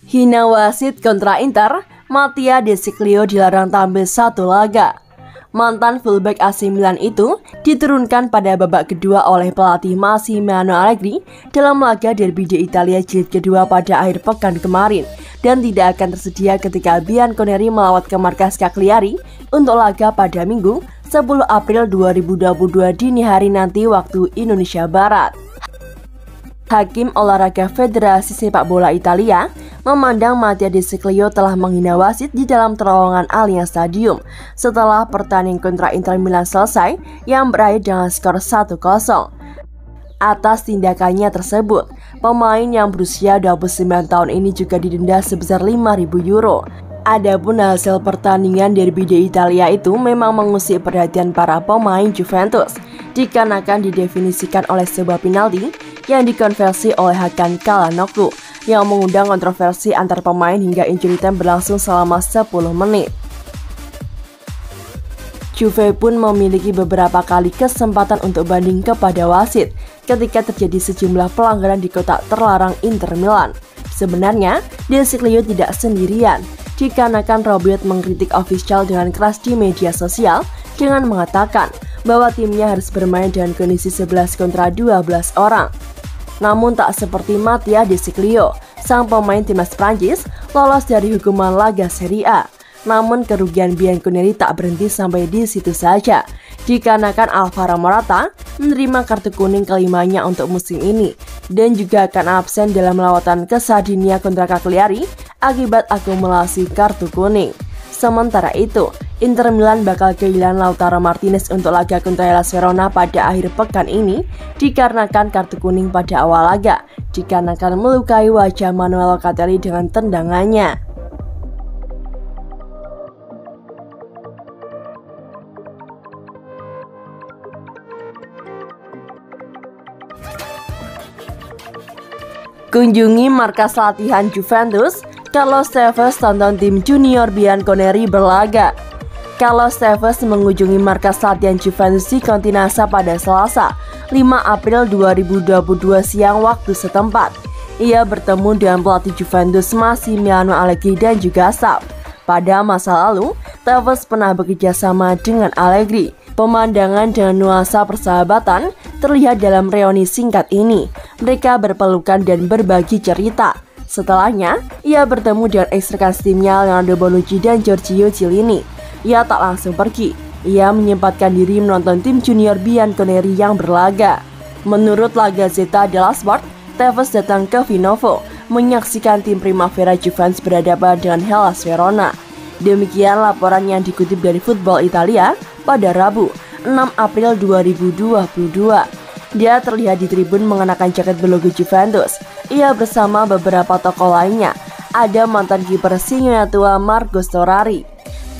Hina wasit kontra Inter, Mattia De Sciglio dilarang tampil satu laga. Mantan fullback AC Milan itu diturunkan pada babak kedua oleh pelatih Massimiliano Allegri dalam laga Derby d'Italia jilid kedua pada akhir pekan kemarin dan tidak akan tersedia ketika Bianconeri melawat ke markas Cagliari untuk laga pada Minggu 10 April 2022 dini hari nanti waktu Indonesia Barat. Hakim Olahraga Federasi Sepak Bola Italia memandang Mattia De Sciglio telah menghina wasit di dalam terowongan Allianz Stadium setelah pertandingan kontra Inter Milan selesai yang berakhir dengan skor 1-0. Atas tindakannya tersebut, pemain yang berusia 29 tahun ini juga didenda sebesar 5.000 euro. Adapun hasil pertandingan Derby d'Italia itu memang mengusik perhatian para pemain Juventus dikarenakan didefinisikan oleh sebuah penalti yang dikonversi oleh Hakan Çalhanoğlu yang mengundang kontroversi antar pemain hingga injury time berlangsung selama 10 menit. Juve pun memiliki beberapa kali kesempatan untuk banding kepada wasit ketika terjadi sejumlah pelanggaran di kotak terlarang Inter Milan. Sebenarnya, De Sciglio tidak sendirian, dikarenakan Rabiot mengkritik ofisial dengan keras di media sosial dengan mengatakan bahwa timnya harus bermain dengan kondisi 11 kontra 12 orang. Namun tak seperti Mattia De Sciglio, sang pemain timnas Prancis lolos dari hukuman laga Serie A. Namun kerugian Bianconeri tak berhenti sampai di situ saja, dikarenakan Alvaro Morata menerima kartu kuning kelimanya untuk musim ini dan juga akan absen dalam lawatan ke Sardinia kontra Cagliari akibat akumulasi kartu kuning. Sementara itu, Inter Milan bakal kehilangan Lautaro Martinez untuk laga kontra Hellas Verona pada akhir pekan ini dikarenakan kartu kuning pada awal laga, dikarenakan melukai wajah Manuel Locatelli dengan tendangannya. Kunjungi markas latihan Juventus, Carlos Tevez tonton tim junior Bianconeri berlaga. Carlos Tevez mengunjungi markas latihan Juventus di Continassa pada Selasa, 5 April 2022 siang waktu setempat. Ia bertemu dengan pelatih Juventus Massimiliano Allegri dan juga staff. Pada masa lalu, Tevez pernah bekerja sama dengan Allegri. Pemandangan dan nuansa persahabatan terlihat dalam reuni singkat ini. Mereka berpelukan dan berbagi cerita. Setelahnya, ia bertemu dengan ex-rekan timnya Leonardo Bonucci dan Giorgio Chiellini. Ia tak langsung pergi. Ia menyempatkan diri menonton tim junior Bianconeri yang berlaga. Menurut La Gazzetta dello Sport, Tevez datang ke Vinovo menyaksikan tim Primavera Juventus berhadapan dengan Hellas Verona. Demikian laporan yang dikutip dari Football Italia pada Rabu, 6 April 2022. Dia terlihat di tribun mengenakan jaket berlogo Juventus. Ia bersama beberapa tokoh lainnya. Ada mantan kiper Singoia tua Marco Storari.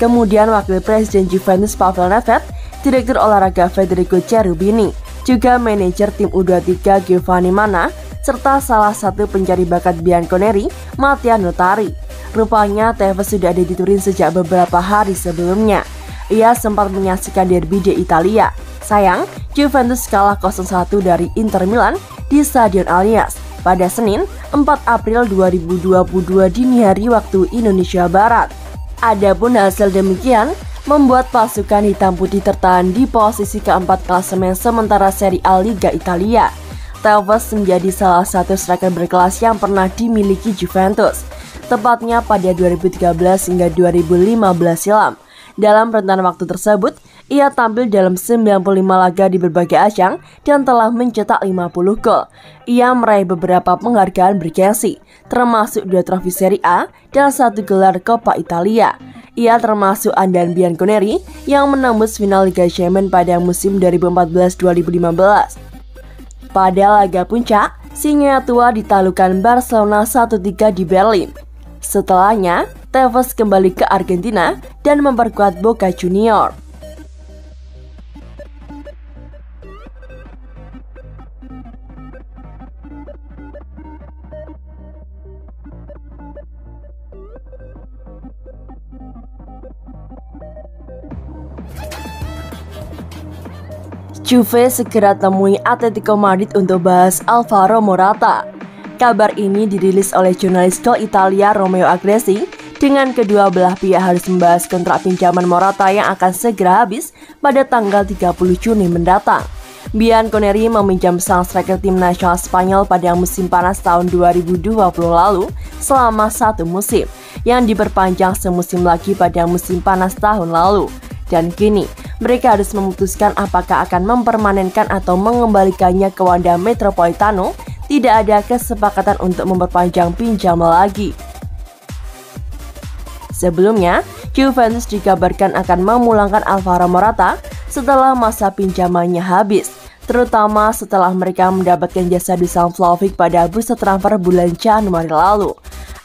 Kemudian wakil presiden Juventus Pavel Nedved, direktur olahraga Federico Cherubini, juga manajer tim U23 Giovanni Manna, serta salah satu pencari bakat Bianconeri, Mattia Notari. Rupanya Tevez sudah ada di Turin sejak beberapa hari sebelumnya. Ia sempat menyaksikan Derby d'Italia. Sayang, Juventus kalah 0-1 dari Inter Milan di Stadion Allianz pada Senin 4 April 2022 dini hari waktu Indonesia Barat. Adapun hasil demikian membuat pasukan hitam putih tertahan di posisi keempat klasemen sementara Serie A Liga Italia. Tevez menjadi salah satu striker berkelas yang pernah dimiliki Juventus, tepatnya pada 2013 hingga 2015 silam. Dalam rentan waktu tersebut, ia tampil dalam 95 laga di berbagai ajang dan telah mencetak 50 gol. Ia meraih beberapa penghargaan bergengsi, termasuk 2 trofi Serie A dan 1 gelar Coppa Italia. Ia termasuk andalan Bianconeri yang menembus final Liga Champions pada musim 2014-2015. Pada laga puncak, Singoia tua ditaklukkan Barcelona 1-3 di Berlin. Setelahnya, Tevez kembali ke Argentina dan memperkuat Boca Juniors. Juve segera temui Atletico Madrid untuk bahas Alvaro Morata. Kabar ini dirilis oleh jurnalis Gol Italia Romeo Agresti dengan kedua belah pihak harus membahas kontrak pinjaman Morata yang akan segera habis pada tanggal 30 Juni mendatang. Bianconeri meminjam sang striker tim nasional Spanyol pada musim panas tahun 2020 lalu selama 1 musim, yang diperpanjang semusim lagi pada musim panas tahun lalu. Dan kini, mereka harus memutuskan apakah akan mempermanenkan atau mengembalikannya ke Wanda Metropolitano. Tidak ada kesepakatan untuk memperpanjang pinjaman lagi. Sebelumnya, Juventus dikabarkan akan memulangkan Alvaro Morata setelah masa pinjamannya habis, terutama setelah mereka mendapatkan jasa Dusan Vlahovic pada bursa transfer bulan Januari lalu.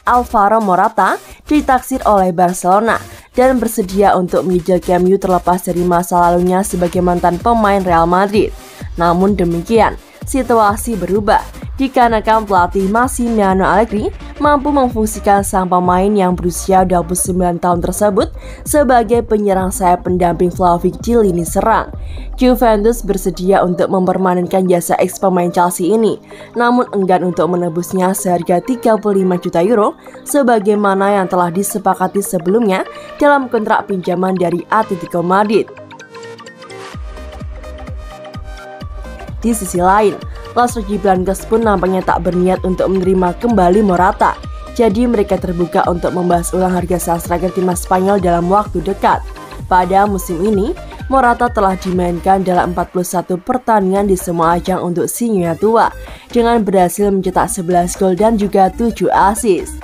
Alvaro Morata ditaksir oleh Barcelona dan bersedia untuk menyusul Camp Nou terlepas dari masa lalunya sebagai mantan pemain Real Madrid. Namun demikian, situasi berubah dikarenakan pelatih Massimiliano Allegri mampu memfungsikan sang pemain yang berusia 29 tahun tersebut sebagai penyerang sayap pendamping Vlahovic di lini serang. Juventus bersedia untuk mempermanenkan jasa ex pemain Chelsea ini, namun enggan untuk menebusnya seharga 35 juta euro sebagaimana yang telah disepakati sebelumnya dalam kontrak pinjaman dari Atletico Madrid. Di sisi lain, Los Rojiblancos pun nampaknya tak berniat untuk menerima kembali Morata. Jadi mereka terbuka untuk membahas ulang harga sang striker timnas Spanyol dalam waktu dekat. Pada musim ini, Morata telah dimainkan dalam 41 pertandingan di semua ajang untuk si Nyonya tua, dengan berhasil mencetak 11 gol dan juga 7 assist.